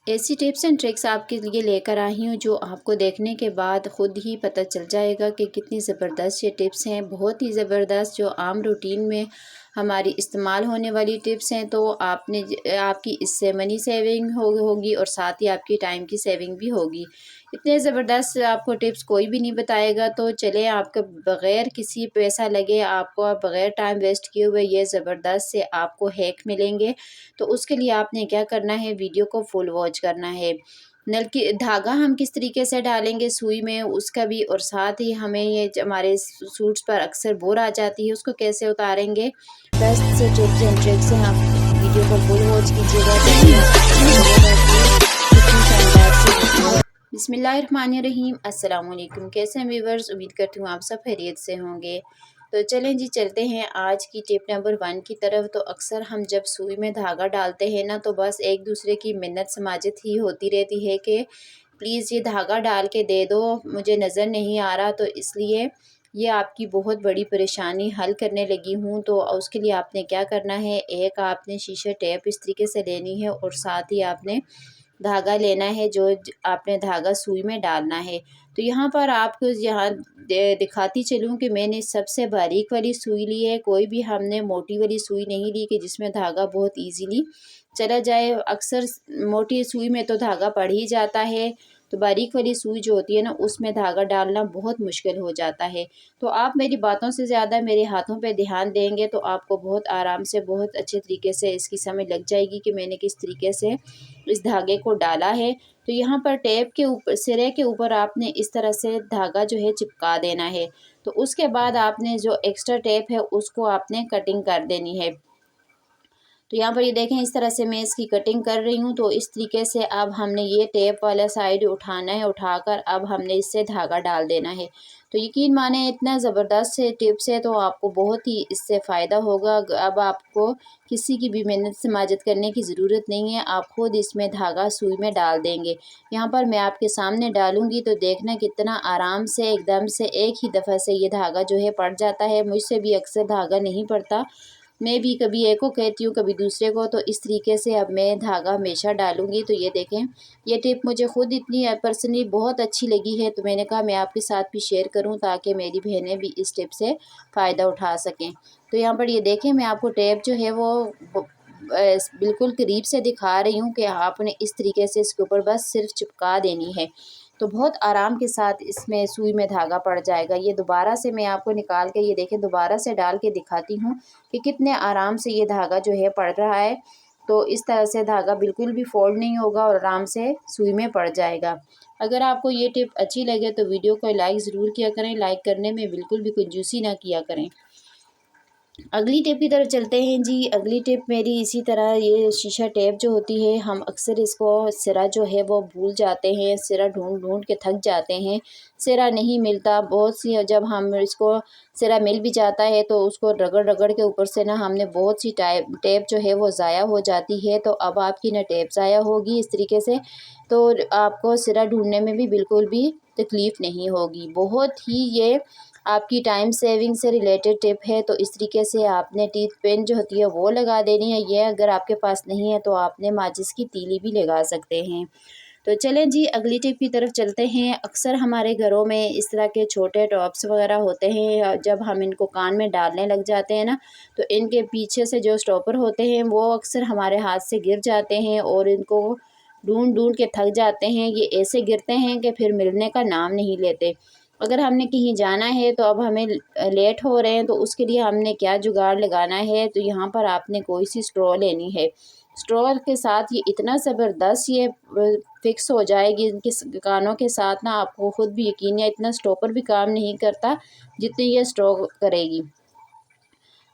ऐसी tips and tricks आपके लिए लेकर आई हूँ जो आपको देखने के बाद ख़ुद ही पता चल जाएगा कि कितनी ज़बरदस्त ये टिप्स हैं। बहुत ही ज़बरदस्त जो आम रूटीन में हमारी इस्तेमाल होने वाली टिप्स हैं। तो आपकी इससे मनी सेविंग होगी और साथ ही आपकी टाइम की सेविंग भी होगी। इतने ज़बरदस्त आपको टिप्स कोई भी नहीं बताएगा। तो चलें, आपके बग़ैर किसी पैसा लगे, आपको बग़ैर टाइम वेस्ट किए हुए ये ज़बरदस्त से आपको हैक मिलेंगे। तो उसके लिए आपने क्या करना है, वीडियो को फुल वॉच करना है। नल की धागा हम किस तरीके से डालेंगे सुई में उसका भी, और साथ ही हमें ये हमारे सूट्स पर अक्सर बोर आ जाती है, उसको कैसे उतारेंगे, बेस्ट से टिप्स एंड ट्रिक्स हैं। आप वीडियो को फुल वॉच कीजिएगा ताकि आपको पता चलेगा कि कितनी शानदार सी वीडियो है। बिस्मिल्लाहिर्रहमानिर्रहीम, अस्सलाम वालेकुम। कैसे हैं व्यूअर्स, उम्मीद करती हूँ आप सब खैरियत से होंगे। तो चलें जी, चलते हैं आज की टिप नंबर 1 की तरफ। तो अक्सर हम जब सुई में धागा डालते हैं ना, तो बस एक दूसरे की मिन्नत समाजत ही होती रहती है कि प्लीज़ ये धागा डाल के दे दो, मुझे नज़र नहीं आ रहा। तो इसलिए ये आपकी बहुत बड़ी परेशानी हल करने लगी हूँ। तो उसके लिए आपने क्या करना है, एक आपने शीशे टेप इस तरीके से लेनी है और साथ ही आपने धागा लेना है जो आपने धागा सुई में डालना है। तो यहाँ पर आपको यहाँ दिखाती चलूँ कि मैंने सबसे बारीक वाली सुई ली है। कोई भी हमने मोटी वाली सुई नहीं ली कि जिसमें धागा बहुत इजीली चला जाए। अक्सर मोटी सुई में तो धागा पड़ ही जाता है, तो बारीक वाली सुई जो होती है ना, उसमें धागा डालना बहुत मुश्किल हो जाता है। तो आप मेरी बातों से ज़्यादा मेरे हाथों पे ध्यान देंगे तो आपको बहुत आराम से, बहुत अच्छे तरीके से इसकी समझ लग जाएगी कि मैंने किस तरीके से इस धागे को डाला है। तो यहाँ पर टेप के ऊपर, सिरे के ऊपर आपने इस तरह से धागा जो है चिपका देना है। तो उसके बाद आपने जो एक्स्ट्रा टेप है उसको आपने कटिंग कर देनी है। तो यहाँ पर ये देखें, इस तरह से मैं इसकी कटिंग कर रही हूँ। तो इस तरीके से अब हमने ये टेप वाला साइड उठाना है, उठाकर अब हमने इससे धागा डाल देना है। तो यकीन माने इतना ज़बरदस्त से टिप्स है, तो आपको बहुत ही इससे फ़ायदा होगा। अब आपको किसी की भी मेहनत से माजत करने की ज़रूरत नहीं है, आप खुद इसमें धागा सुई में डाल देंगे। यहाँ पर मैं आपके सामने डालूँगी तो देखना कितना आराम से एकदम से एक ही दफ़ा से ये धागा जो है पड़ जाता है। मुझसे भी अक्सर धागा नहीं पड़ता, मैं भी कभी एक को कहती हूँ कभी दूसरे को। तो इस तरीके से अब मैं धागा हमेशा डालूँगी। तो ये देखें, ये टिप मुझे खुद इतनी पर्सनली बहुत अच्छी लगी है, तो मैंने कहा मैं आपके साथ भी शेयर करूँ ताकि मेरी बहनें भी इस टिप से फ़ायदा उठा सकें। तो यहाँ पर ये देखें, मैं आपको टेप जो है वो बिल्कुल करीब से दिखा रही हूँ कि आपने इस तरीके से इसके ऊपर बस सिर्फ चिपका देनी है। तो बहुत आराम के साथ इसमें सुई में धागा पड़ जाएगा। ये दोबारा से मैं आपको निकाल के, ये देखें, दोबारा से डाल के दिखाती हूँ कि कितने आराम से ये धागा जो है पड़ रहा है। तो इस तरह से धागा बिल्कुल भी फोल्ड नहीं होगा और आराम से सुई में पड़ जाएगा। अगर आपको ये टिप अच्छी लगे तो वीडियो को लाइक ज़रूर किया करें, लाइक करने में बिल्कुल भी कंजूसी ना किया करें। अगली टिप की तरफ चलते हैं जी। अगली टिप मेरी इसी तरह, ये शीशा टेप जो होती है, हम अक्सर इसको सिरा जो है वो भूल जाते हैं, सिरा ढूंढ ढूंढ के थक जाते हैं, सिरा नहीं मिलता। बहुत सी जब हम इसको सिरा मिल भी जाता है तो उसको रगड़ रगड़ के ऊपर से ना हमने बहुत सी टेप जो है वो ज़ाया हो जाती है। तो अब आपकी ना टेप ज़ाया होगी इस तरीके से, तो आपको सिरा ढूंढने में भी बिल्कुल भी तकलीफ़ नहीं होगी। बहुत ही ये आपकी टाइम सेविंग से रिलेटेड टिप है। तो इस तरीके से आपने टीथ पेन जो होती है वो लगा देनी है। ये अगर आपके पास नहीं है तो आपने माचिस की तीली भी लगा सकते हैं। तो चलें जी, अगली टिप की तरफ चलते हैं। अक्सर हमारे घरों में इस तरह के छोटे टॉप्स वगैरह होते हैं, जब हम इनको कान में डालने लग जाते हैं ना, तो इनके पीछे से जो स्टॉपर होते हैं वो अक्सर हमारे हाथ से गिर जाते हैं और इनको ढूंढ ढूंढ के थक जाते हैं। ये ऐसे गिरते हैं कि फिर मिलने का नाम नहीं लेते। अगर हमने कहीं जाना है तो अब हमें लेट हो रहे हैं, तो उसके लिए हमने क्या जुगाड़ लगाना है, तो यहाँ पर आपने कोई सी स्ट्रॉ लेनी है। स्ट्रॉ के साथ ये इतना ज़बरदस्त ये फिक्स हो जाएगी इनके कानों के साथ ना, आपको खुद भी यकीन है, इतना स्टॉपर भी काम नहीं करता जितनी ये स्ट्रॉ करेगी।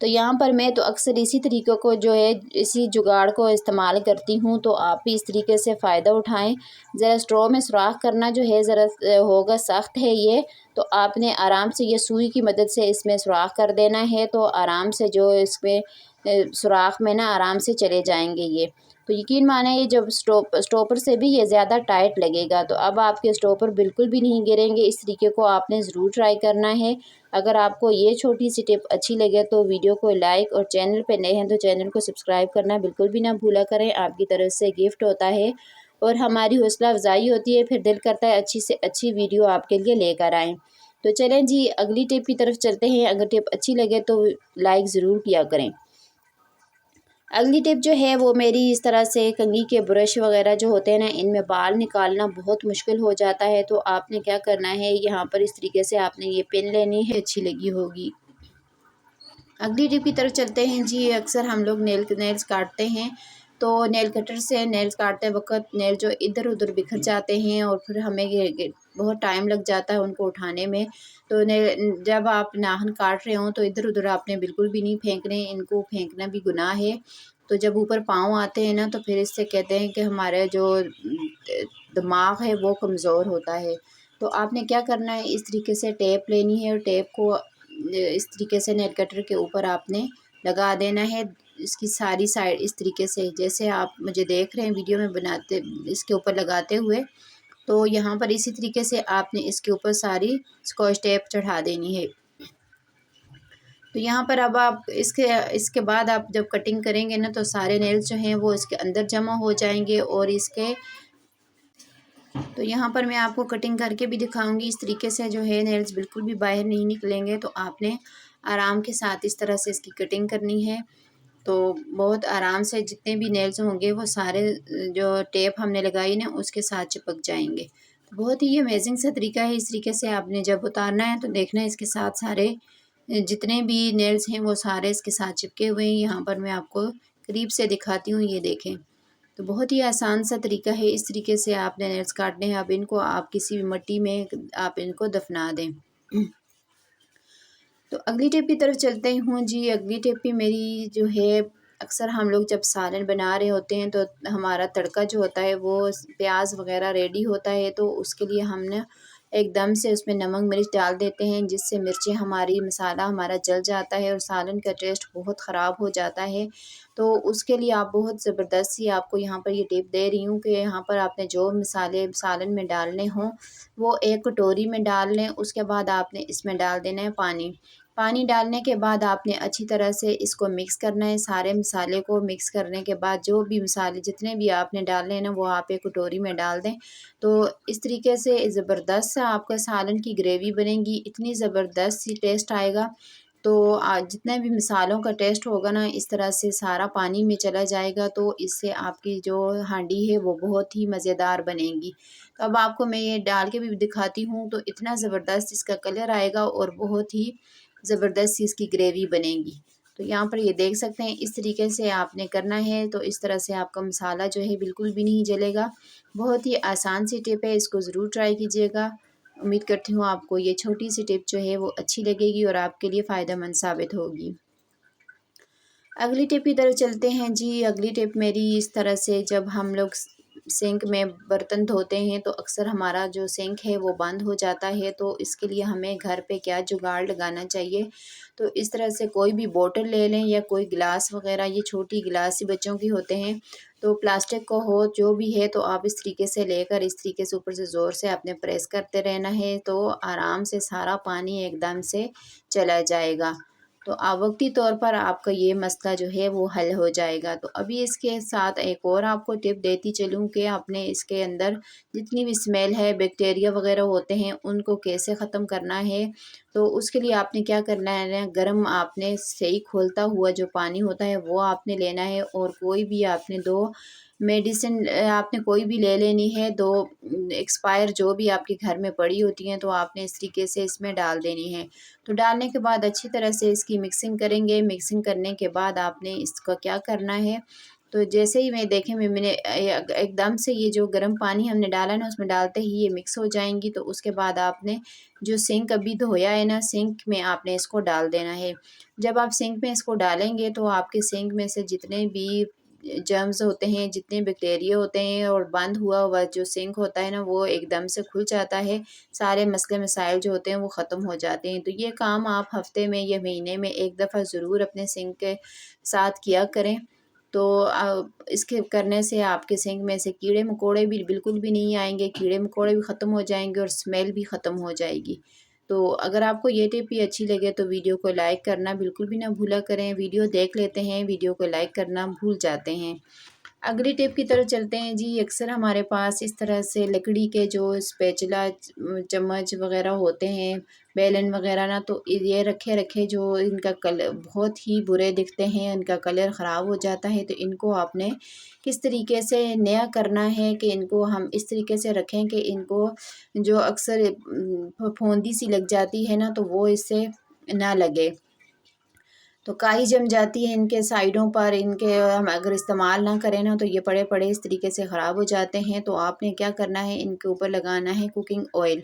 तो यहाँ पर मैं तो अक्सर इसी तरीक़े को जो है, इसी जुगाड़ को इस्तेमाल करती हूँ। तो आप भी इस तरीके से फ़ायदा उठाएं। ज़रा स्ट्रॉ में सुराख करना जो है ज़रा होगा सख्त है ये, तो आपने आराम से ये सुई की मदद से इसमें सुराख कर देना है। तो आराम से जो इसमें सुराख में ना आराम से चले जाएंगे ये। तो यकीन माने ये जब स्टॉपर से भी ये ज़्यादा टाइट लगेगा। तो अब आपके स्टॉपर बिल्कुल भी नहीं गिरेंगे। इस तरीके को आपने ज़रूर ट्राई करना है। अगर आपको ये छोटी सी टिप अच्छी लगे तो वीडियो को लाइक, और चैनल पे नए हैं तो चैनल को सब्सक्राइब करना बिल्कुल भी ना भूला करें। आपकी तरफ से गिफ्ट होता है। और हमारी हौसला अफजाई होती है, फिर दिल करता है अच्छी से अच्छी वीडियो आपके लिए लेकर आएँ। तो चलें जी अगली टिप की तरफ चलते हैं। अगर टिप अच्छी लगे तो लाइक ज़रूर किया करें। अगली टिप जो है वो मेरी इस तरह से कंघी के ब्रश वगैरह जो होते हैं ना, इनमें बाल निकालना बहुत मुश्किल हो जाता है। तो आपने क्या करना है, यहाँ पर इस तरीके से आपने ये पिन लेनी है, अच्छी लगी होगी। अगली टिप की तरफ चलते हैं जी। अक्सर हम लोग नेल्स काटते हैं, तो नेल कटर से नेल्स काटते वक्त नेल जो इधर उधर बिखर जाते हैं और फिर हमें ये बहुत टाइम लग जाता है उनको उठाने में। तो जब आप नाखून काट रहे हों तो इधर उधर आपने बिल्कुल भी नहीं फेंकने, इनको फेंकना भी गुनाह है। तो जब ऊपर पाँव आते हैं ना, तो फिर इससे कहते हैं कि हमारा जो दिमाग है वो कमज़ोर होता है। तो आपने क्या करना है, इस तरीके से टेप लेनी है और टेप को इस तरीके से नेल कटर के ऊपर आपने लगा देना है। इसकी सारी साइड इस तरीके से, जैसे आप मुझे देख रहे हैं वीडियो में बनाते, इसके ऊपर लगाते हुए। तो यहाँ पर इसी तरीके से आपने इसके ऊपर सारी स्कॉच टेप चढ़ा देनी है। तो यहाँ पर अब आप इसके बाद आप जब कटिंग करेंगे ना, तो सारे नेल्स जो हैं वो इसके अंदर जमा हो जाएंगे और इसके, तो यहाँ पर मैं आपको कटिंग करके भी दिखाऊंगी। इस तरीके से जो है नेल्स बिल्कुल भी बाहर नहीं निकलेंगे। तो आपने आराम के साथ इस तरह से इसकी कटिंग करनी है। तो बहुत आराम से जितने भी नेल्स होंगे वो सारे जो टेप हमने लगाई ना उसके साथ चिपक जाएंगे। तो बहुत ही अमेजिंग सा तरीका है। इस तरीके से आपने जब उतारना है तो देखना है इसके साथ सारे जितने भी नेल्स हैं वो सारे इसके साथ चिपके हुए हैं। यहाँ पर मैं आपको करीब से दिखाती हूँ, ये देखें। तो बहुत ही आसान सा तरीका है। इस तरीके से आपने नेल्स काटने हैं। अब इनको आप किसी भी मिट्टी में आप इनको दफना दें। तो अगली टिप की तरफ चलते हूँ जी। अगली टिप भी मेरी जो है, अक्सर हम लोग जब सालन बना रहे होते हैं तो हमारा तड़का जो होता है वो प्याज वगैरह रेडी होता है, तो उसके लिए हमने एकदम से उसमें नमक मिर्च डाल देते हैं, जिससे मिर्चें हमारी मसाला हमारा जल जाता है और सालन का टेस्ट बहुत ख़राब हो जाता है। तो उसके लिए आप बहुत ज़बरदस्त सी आपको यहाँ पर ये टिप दे रही हूँ कि यहाँ पर आपने जो मसाले सालन में डालने हों वो एक कटोरी में डाल लें। उसके बाद आपने इसमें डाल देना है पानी। पानी डालने के बाद आपने अच्छी तरह से इसको मिक्स करना है। सारे मसाले को मिक्स करने के बाद जो भी मसाले जितने भी आपने डालने हैं ना वो आप एक कटोरी में डाल दें। तो इस तरीके से ज़बरदस्त सा आपका सालन की ग्रेवी बनेगी, इतनी ज़बरदस्त सी टेस्ट आएगा। तो जितने भी मसालों का टेस्ट होगा ना, इस तरह से सारा पानी में चला जाएगा, तो इससे आपकी जो हांडी है वो बहुत ही मज़ेदार बनेगी। तो अब आपको मैं ये डाल के भी दिखाती हूँ, तो इतना ज़बरदस्त इसका कलर आएगा और बहुत ही ज़बरदस्त सी इसकी ग्रेवी बनेगी। तो यहाँ पर ये देख सकते हैं, इस तरीके से आपने करना है। तो इस तरह से आपका मसाला जो है बिल्कुल भी नहीं जलेगा। बहुत ही आसान सी टिप है, इसको ज़रूर ट्राई कीजिएगा। उम्मीद करती हूँ आपको ये छोटी सी टिप जो है वो अच्छी लगेगी और आपके लिए फ़ायदेमंद साबित होगी। अगली टिप की तरफ चलते हैं जी। अगली टिप मेरी इस तरह से, जब हम लोग सिंक में बर्तन धोते हैं तो अक्सर हमारा जो सिंक है वो बंद हो जाता है। तो इसके लिए हमें घर पे क्या जुगाड़ लगाना चाहिए, तो इस तरह से कोई भी बोतल ले लें या कोई गिलास वगैरह, ये छोटी गिलास ही बच्चों की होते हैं, तो प्लास्टिक को हो जो भी है, तो आप इस तरीके से लेकर इस तरीके से ऊपर से ज़ोर से आपने प्रेस करते रहना है। तो आराम से सारा पानी एकदम से चला जाएगा। तो वक़्ती तौर पर आपका ये मसला जो है वो हल हो जाएगा। तो अभी इसके साथ एक और आपको टिप देती चलूँ कि आपने इसके अंदर जितनी भी स्मेल है, बैक्टीरिया वग़ैरह होते हैं, उनको कैसे ख़त्म करना है। तो उसके लिए आपने क्या करना है ना, गर्म आपने सही खौलता हुआ जो पानी होता है वो आपने लेना है और कोई भी आपने 2 मेडिसिन आपने कोई भी ले लेनी है, 2 एक्सपायर जो भी आपके घर में पड़ी होती हैं, तो आपने इस तरीके से इसमें डाल देनी है। तो डालने के बाद अच्छी तरह से इसकी मिक्सिंग करेंगे। मिक्सिंग करने के बाद आपने इसका क्या करना है, तो जैसे ही मैं देखें मैंने एकदम से ये जो गर्म पानी हमने डाला ना उसमें डालते ही ये मिक्स हो जाएंगी। तो उसके बाद आपने जो सिंक अभी धोया है ना, सिंक में आपने इसको डाल देना है। जब आप सिंक में इसको डालेंगे तो आपके सिंक में से जितने भी जर्म्स होते हैं, जितने बैक्टीरिया होते हैं, और बंद हुआ हुआ जो सिंक होता है ना वो एकदम से खुल जाता है। सारे मसले मसाइल जो होते हैं वो ख़त्म हो जाते हैं। तो ये काम आप हफ़्ते में या महीने में एक दफ़ा ज़रूर अपने सिंक के साथ किया करें। तो इसके करने से आपके सिंक में से कीड़े मकोड़े भी बिल्कुल भी नहीं आएंगे, कीड़े मकोड़े भी ख़त्म हो जाएंगे और स्मेल भी ख़त्म हो जाएगी। तो अगर आपको ये टिप भी अच्छी लगे तो वीडियो को लाइक करना बिल्कुल भी ना भूला करें। वीडियो देख लेते हैं, वीडियो को लाइक करना भूल जाते हैं। अगली टिप की तरफ चलते हैं जी। अक्सर हमारे पास इस तरह से लकड़ी के जो स्पैचुला चम्मच वगैरह होते हैं, बेलन वगैरह ना, तो ये रखे रखे जो इनका कलर बहुत ही बुरे दिखते हैं, इनका कलर ख़राब हो जाता है। तो इनको आपने किस तरीके से नया करना है कि इनको हम इस तरीके से रखें कि इनको जो अक्सर फफूंदी सी लग जाती है ना, तो वो इससे ना लगे। तो काई जम जाती है इनके साइडों पर, इनके हम अगर इस्तेमाल ना करें ना, तो ये पड़े पड़े इस तरीके से ख़राब हो जाते हैं। तो आपने क्या करना है, इनके ऊपर लगाना है कुकिंग ऑयल।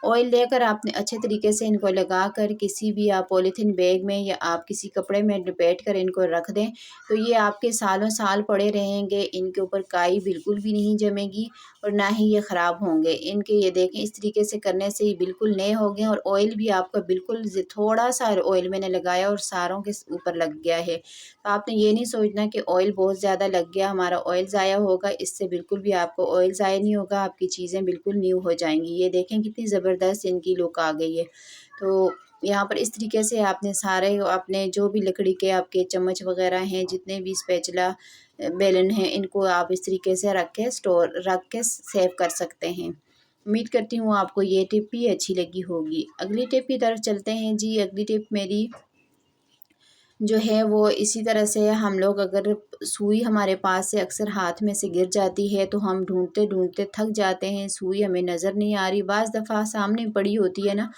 ऑयल लेकर आपने अच्छे तरीके से इनको लगा कर किसी भी आप पॉलीथीन बैग में या आप किसी कपड़े में लपेट कर इनको रख दें। तो ये आपके सालों साल पड़े रहेंगे, इनके ऊपर काई बिल्कुल भी नहीं जमेगी और ना ही ये ख़राब होंगे। इनके ये देखें इस तरीके से करने से ये बिल्कुल नए हो गए और ऑयल भी आपका बिल्कुल थोड़ा सा ऑयल मैंने लगाया और सारों के ऊपर लग गया है। तो आपने ये नहीं सोचना कि ऑयल बहुत ज़्यादा लग गया, हमारा ऑयल ज़ाया होगा, इससे बिल्कुल भी आपको ऑयल ज़ाया नहीं होगा, आपकी चीज़ें बिल्कुल न्यू हो जाएंगी। ये देखें कितनी ज़बरदस्त इनकी लुक आ गई है। तो यहाँ पर इस तरीके से आपने सारे अपने जो भी लकड़ी के आपके चम्मच वगैरह हैं, जितने भी स्पैचुला बेलन हैं, इनको आप इस तरीके से रख के सेव कर सकते हैं। उम्मीद करती हूँ आपको ये टिप भी अच्छी लगी होगी। अगली टिप की तरफ चलते हैं जी। अगली टिप मेरी जो है वो इसी तरह से, हम लोग अगर सुई हमारे पास से अक्सर हाथ में से गिर जाती है तो हम ढूंढते ढूंढते थक जाते हैं, सुई हमें नज़र नहीं आ रही, बाज़ दफ़ा सामने पड़ी होती है ना,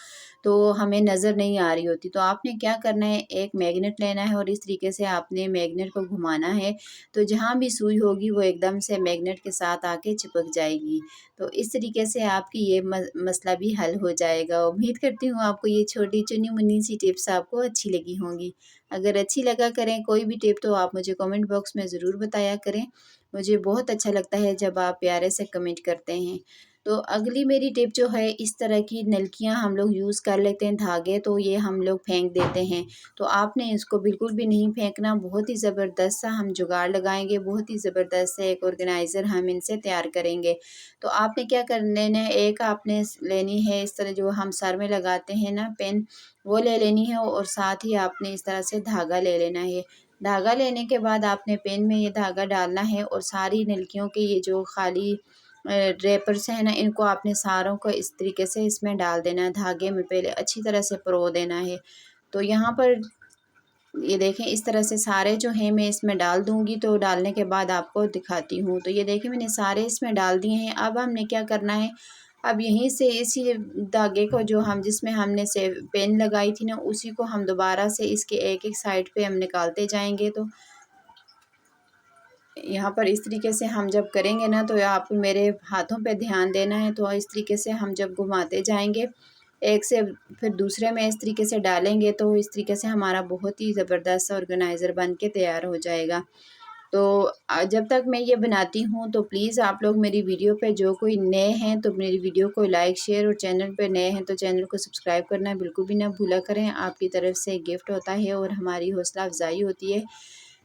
तो हमें नज़र नहीं आ रही होती। तो आपने क्या करना है, एक मैग्नेट लेना है और इस तरीके से आपने मैग्नेट को घुमाना है। तो जहाँ भी सुई होगी वो एकदम से मैग्नेट के साथ आके चिपक जाएगी। तो इस तरीके से आपकी ये मसला भी हल हो जाएगा। उम्मीद करती हूँ आपको ये छोटी चुनी मुन्नी सी टिप्स आपको अच्छी लगी होंगी। अगर अच्छी लगा करें कोई भी टिप तो आप मुझे कमेंट बॉक्स में ज़रूर बताया करें। मुझे बहुत अच्छा लगता है जब आप प्यारे से कमेंट करते हैं। तो अगली मेरी टिप जो है, इस तरह की नलकियाँ हम लोग यूज़ कर लेते हैं धागे, तो ये हम लोग फेंक देते हैं। तो आपने इसको बिल्कुल भी नहीं फेंकना, बहुत ही ज़बरदस्त सा हम जुगाड़ लगाएंगे, बहुत ही ज़बरदस्त से एक ऑर्गेनाइज़र हम इनसे तैयार करेंगे। तो आपने क्या कर लेना है, एक आपने लेनी है इस तरह जो हम सर में लगाते हैं ना पेन, वो ले लेनी है और साथ ही आपने इस तरह से धागा ले लेना है। धागा लेने के बाद आपने पेन में ये धागा डालना है और सारी नलकियों के ये जो खाली ड्रेपर्स हैं ना, इनको आपने सारों को इस तरीके से इसमें डाल देना है, धागे में पहले अच्छी तरह से परो देना है। तो यहाँ पर ये देखें इस तरह से सारे जो हैं मैं इसमें डाल दूँगी, तो डालने के बाद आपको दिखाती हूँ। तो ये देखें मैंने सारे इसमें डाल दिए हैं। अब हमने क्या करना है, अब यहीं से इसी धागे को जो हम जिसमें हमने से पेन लगाई थी ना, उसी को हम दोबारा से इसके एक-एक साइड पे हम निकालते जाएँगे। तो यहाँ पर इस तरीके से हम जब करेंगे ना, तो आप मेरे हाथों पे ध्यान देना है। तो इस तरीके से हम जब घुमाते जाएँगे, एक से फिर दूसरे में इस तरीके से डालेंगे, तो इस तरीके से हमारा बहुत ही ज़बरदस्त ऑर्गेनाइज़र बन के तैयार हो जाएगा। तो जब तक मैं ये बनाती हूँ, तो प्लीज़ आप लोग मेरी वीडियो पे जो कोई नए हैं तो मेरी वीडियो को लाइक शेयर, और चैनल पे नए हैं तो चैनल को सब्सक्राइब करना बिल्कुल भी ना भूला करें। आपकी तरफ से गिफ्ट होता है और हमारी हौसला अफ़ज़ाई होती है।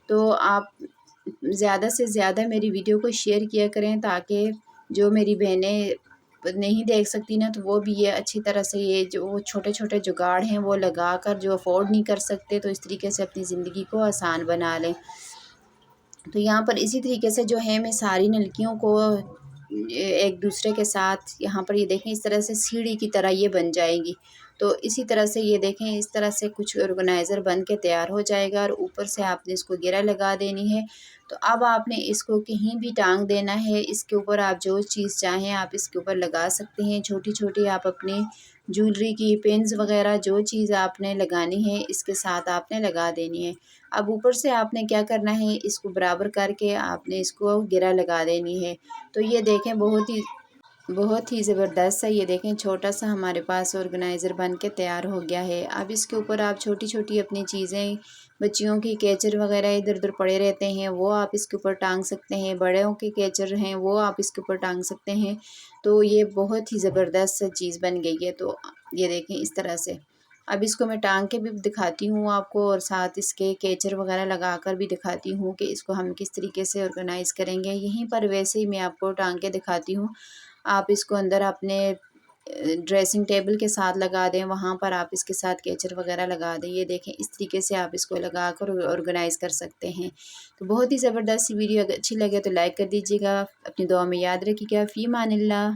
तो आप ज़्यादा से ज़्यादा मेरी वीडियो को शेयर किया करें, ताकि जो मेरी बहनें नहीं देख सकती ना, तो वो भी ये अच्छी तरह से ये जो छोटे-छोटे जुगाड़ हैं वो लगाकर, जो अफ़ोर्ड नहीं कर सकते, तो इस तरीके से अपनी ज़िंदगी को आसान बना लें। तो यहाँ पर इसी तरीके से जो है मैं सारी नलकियों को एक दूसरे के साथ, यहाँ पर ये देखें इस तरह से सीढ़ी की तरह ये बन जाएगी। तो इसी तरह से ये देखें इस तरह से कुछ ऑर्गेनाइज़र बन के तैयार हो जाएगा और ऊपर से आपने इसको घेरा लगा देनी है। तो अब आपने इसको कहीं भी टांग देना है, इसके ऊपर आप जो चीज़ चाहें आप इसके ऊपर लगा सकते हैं। छोटी-छोटी आप अपनी ज्वेलरी की पिन्स वगैरह जो चीज़ आपने लगानी है इसके साथ आपने लगा देनी है। अब ऊपर से आपने क्या करना है, इसको बराबर करके आपने इसको घेरा लगा देनी है। तो ये देखें बहुत ही ज़बरदस्त सा, ये देखें छोटा सा हमारे पास ऑर्गेनाइज़र बन के तैयार हो गया है। अब इसके ऊपर आप छोटी-छोटी अपनी चीज़ें, बच्चियों की कैचर वगैरह इधर-उधर पड़े रहते हैं, वो आप इसके ऊपर टांग सकते हैं। बड़ों के कैचर हैं वो आप इसके ऊपर टांग सकते हैं। तो ये बहुत ही ज़बरदस्त सा चीज़ बन गई है। तो ये देखें इस तरह से। अब इसको मैं टांग के भी दिखाती हूँ आपको, और साथ इसके कैचर वगैरह लगाकर भी दिखाती हूँ कि इसको हम किस तरीके से ऑर्गेनाइज़ करेंगे। यहीं पर वैसे ही मैं आपको टांग के दिखाती हूँ। आप इसको अंदर अपने ड्रेसिंग टेबल के साथ लगा दें, वहाँ पर आप इसके साथ केचर वगैरह लगा दें। ये देखें, इस तरीके से आप इसको लगा कर ऑर्गेनाइज़ कर सकते हैं। तो बहुत ही ज़बरदस्त वीडियो, अगर अच्छी लगे तो लाइक कर दीजिएगा। अपनी दुआ में याद रखिएगा। फ़ी अमानिल्लाह।